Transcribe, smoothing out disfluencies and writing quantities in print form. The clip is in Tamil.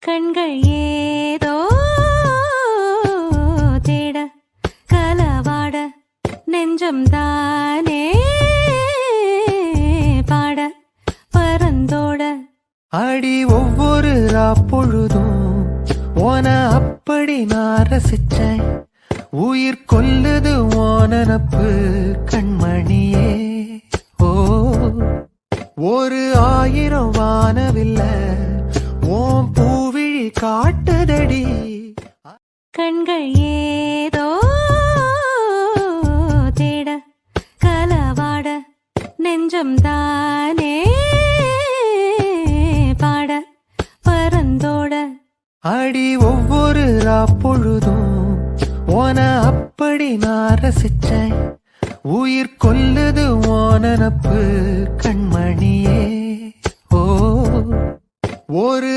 கண்கள் ஏதோ தேட கலவாட நெஞ்சம் தானே பாட பரந்தோட அடி ஒவ்வொரு பொழுதும் ஓன அப்படி நான் ரசிச்சேன். உயிர் கொல்லுது ஓனப்பு கண்மணியே. ஓ ஒரு 1000 வானவில்ல ஓம் பூவிழி காட்டுதடி. கண்கள் ஏதோ தேட கலவாட நெஞ்சம் தானே பாட பரந்தோட அடி ஒவ்வொரு பொழுதும் ஓன அப்படி நான் ரசிச்சேன். உயிர் கொல்லுது ஓனப்பு கண்மணியே. ஓ ஒரு